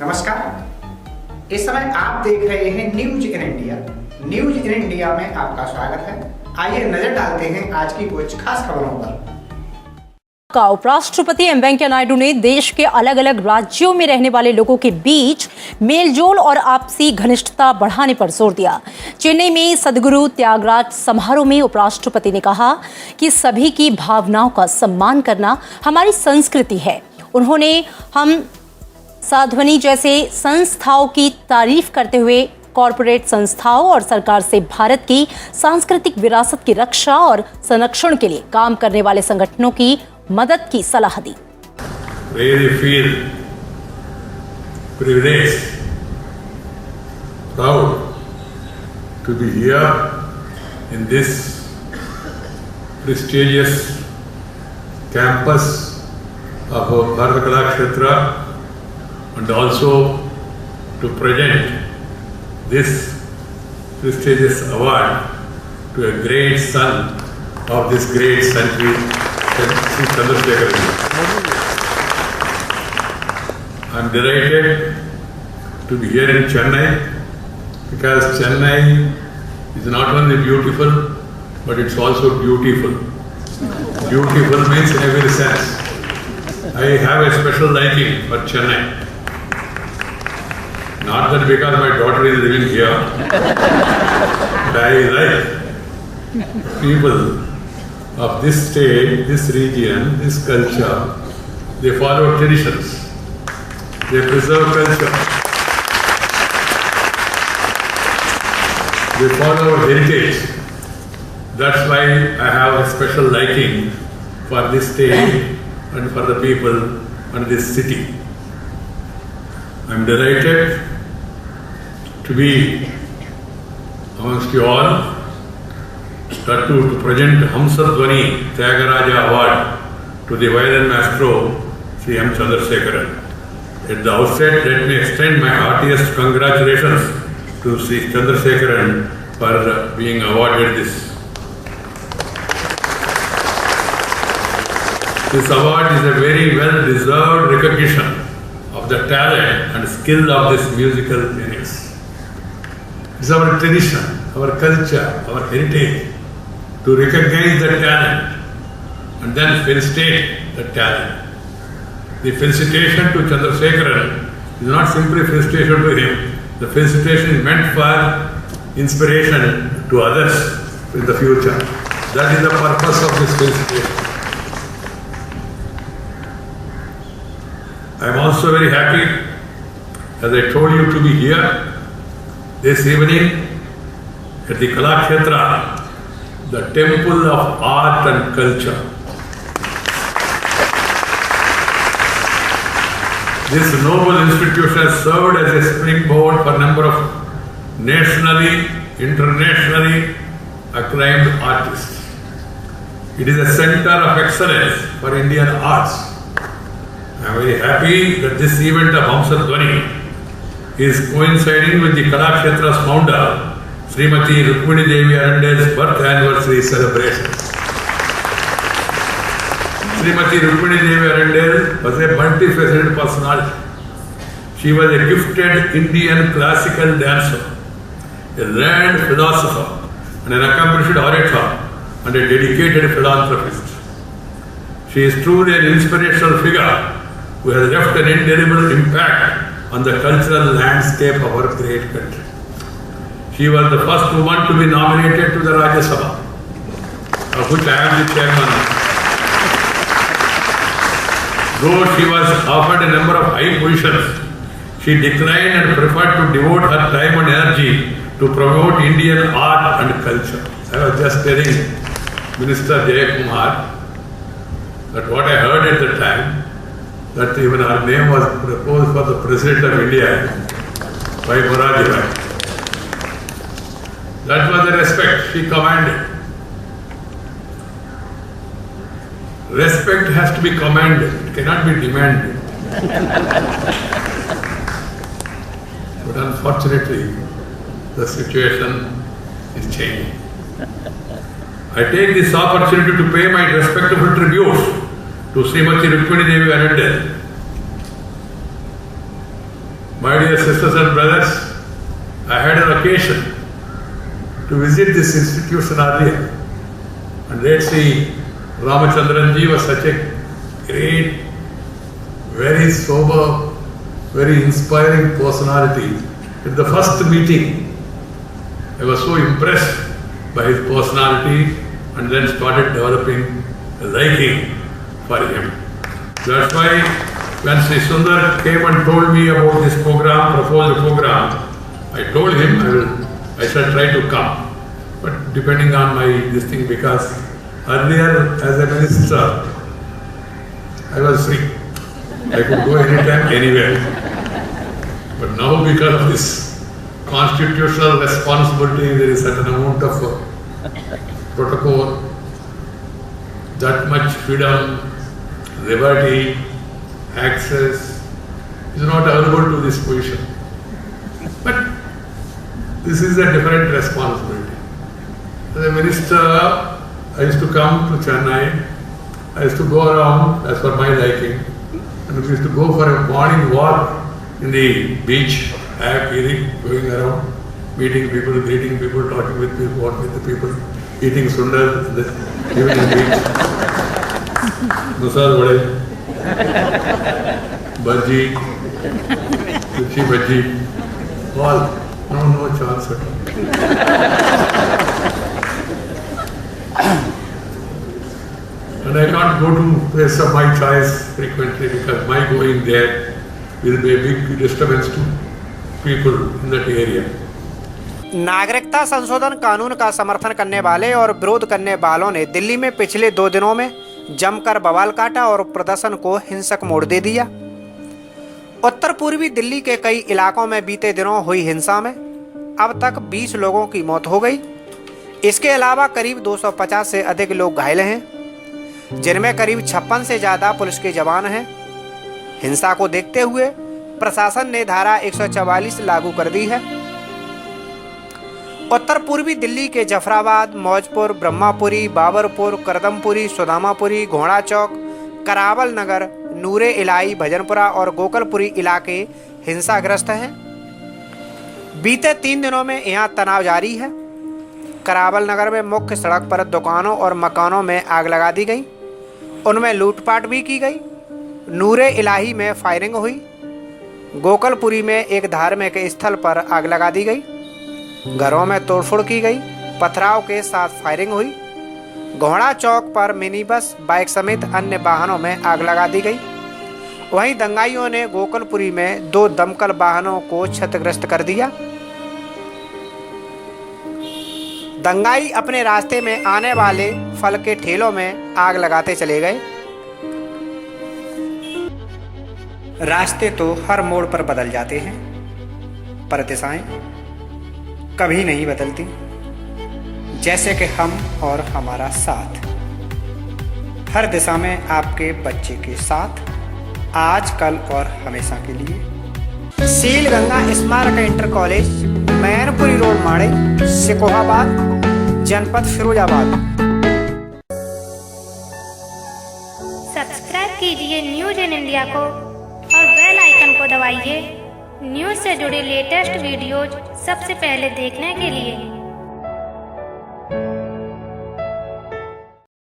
नमस्कार। इस समय आप देख रहे हैं news in India. News in India में आपका स्वागत है। आइए नजर डालते हैं आज की कुछ खास खबरों पर। उपराष्ट्रपति एम वेंकैया नायडू ने देश के अलग अलग राज्यों में रहने वाले लोगों के बीच मेलजोल और आपसी घनिष्ठता बढ़ाने पर जोर दिया। चेन्नई में सद्गुरु त्यागराज समारोह में उपराष्ट्रपति ने कहा कि सभी की भावनाओं का सम्मान करना हमारी संस्कृति है। उन्होंने हम साध्वनी जैसे संस्थाओं की तारीफ करते हुए कॉरपोरेट संस्थाओं और सरकार से भारत की सांस्कृतिक विरासत की रक्षा और संरक्षण के लिए काम करने वाले संगठनों की मदद की सलाह दी। Really feel privileged, proud to be here in this prestigious campus of Bharat Kalakshetra, and also to present this prestigious award to a great son of this great country, Sri Chandrasekhar. I am delighted to be here in Chennai because Chennai is not only beautiful but it's also beautiful. Beautiful means in every sense. I have a special liking for Chennai. Not that because my daughter is living here, but I like people of this state, this region, this culture. They follow traditions. They preserve culture. They follow heritage. That's why I have a special liking for this state and for the people and this city. I am delighted to be amongst you all, that to present Hamsadvani Tyagaraja Award to the violin maestro Sri M. Chandrasekharan. At the outset, let me extend my heartiest congratulations to Sri Chandrasekharan for being awarded this. This award is a very well-deserved recognition of the talent and skill of this musical genius. It's our tradition, our culture, our heritage to recognize the talent and then felicitate the talent. The felicitation to Chandrasekharan is not simply felicitation to him. The felicitation is meant for inspiration to others in the future. That is the purpose of this felicitation. I am also very happy, as I told you, to be here this evening at the Kalakshetra, the temple of art and culture. This noble institution has served as a springboard for a number of nationally, internationally acclaimed artists. It is a center of excellence for Indian arts. I am very happy that this event of Hamsadvani is coinciding with the Kalakshetra's founder, Srimati Rukmini Devi Arandel's birth anniversary celebration. Srimati Rukmini Devi Arandel was a multifaceted personality. She was a gifted Indian classical dancer, a learned philosopher, and an accomplished orator, and a dedicated philanthropist. She is truly an inspirational figure who has left an indelible impact on the cultural landscape of our great country. She was the first woman to be nominated to the Rajya Sabha, of which I am the chairman. Though she was offered a number of high positions, she declined and preferred to devote her time and energy to promote Indian art and culture. I was just telling Minister Jayakumar that what I heard at the time, that even her name was proposed for the President of India by Morarji Rai. That was the respect she commanded. Respect has to be commanded, it cannot be demanded. But unfortunately, the situation is changing. I take this opportunity to pay my respectful tribute to Srimati Rukmini Devi Arandel, My dear sisters and brothers, I had an occasion to visit this institution earlier, and let's see, Ramachandran ji was such a great, very sober, very inspiring personality. At the first meeting, I was so impressed by his personality and then started developing a liking for him. That's why when Sri Sundar came and told me about this program, proposed program, I told him I shall try to come. But depending on my this thing, because earlier as a minister, I was free. I could go anytime, anywhere. But now because of this constitutional responsibility, there is certain amount of protocol, that much freedom, liberty, access is not available to this position. But this is a different responsibility. As a minister, I used to come to Chennai, I used to go around as per my liking, and we used to go for a morning walk in the beach, feeling, going around, meeting people, greeting people, talking with people, walking with the people, eating sundar in the evening beach, masala vade, bhaji, kuchi bhaji, all, no chance at all. And I can't go to place of my choice frequently because my going there will be a big disturbance to people in that area. नागरिकता संशोधन कानून का समर्थन करने वाले और विरोध करने वालों ने दिल्ली में पिछले 2 दिनों में जमकर बवाल काटा और प्रदर्शन को हिंसक मोड़ दे दिया। उत्तर पूर्वी दिल्ली के कई इलाकों में बीते दिनों हुई हिंसा में अब तक 20 लोगों की मौत हो गई। इसके अलावा करीब 250 से अधिक लोग घायल हैं, जिनमें करीब 56 से ज्यादा पुलिस के जवान हैं। हिंसा को देखते हुए प्रशासन ने धारा 144 लागू कर दी है। उत्तर पूर्वी दिल्ली के जफराबाद, मौजपुर, ब्रह्मापुरी, बाबरपुर, करदमपुरी, सुदामापुरी, घोड़ा चौक, करावल नगर, नूरे इलाही, भजनपुरा और गोकलपुरी इलाके हिंसाग्रस्त हैं। बीते 3 दिनों में यहाँ तनाव जारी है। करावल नगर में मुख्य सड़क पर दुकानों और मकानों में आग लगा दी गई, उनमें लूटपाट भी की गई। नूरे इलाही में फायरिंग हुई। गोकलपुरी में एक धार्मिक स्थल पर आग लगा दी गई। घरों में तोड़फोड़ की गई, पथराव के साथ फायरिंग हुई। घोड़ा चौक पर मिनी बस, बाइक समेत अन्य वाहनों में आग लगा दी गई। वहीं दंगाइयों ने गोकलपुरी में 2 दमकल वाहनों को क्षतिग्रस्त कर दिया। दंगाई अपने रास्ते में आने वाले फल के ठेलों में आग लगाते चले गए। रास्ते तो हर मोड़ पर बदल जाते हैं, पर दिशाएं कभी नहीं बदलती, जैसे कि हम और हमारा साथ। हर दिशा में आपके बच्चे के साथ, आज, कल और हमेशा के लिए। सील गंगा स्मारक इंटर कॉलेज, मैनपुरी रोड, माड़े, सिकोहाबाद, जनपद फिरोजाबाद। सब्सक्राइब कीजिए न्यूज इन इंडिया को और बेल आइकन को दबाइए न्यूज से जुड़े लेटेस्ट वीडियोज सबसे पहले देखने के लिए।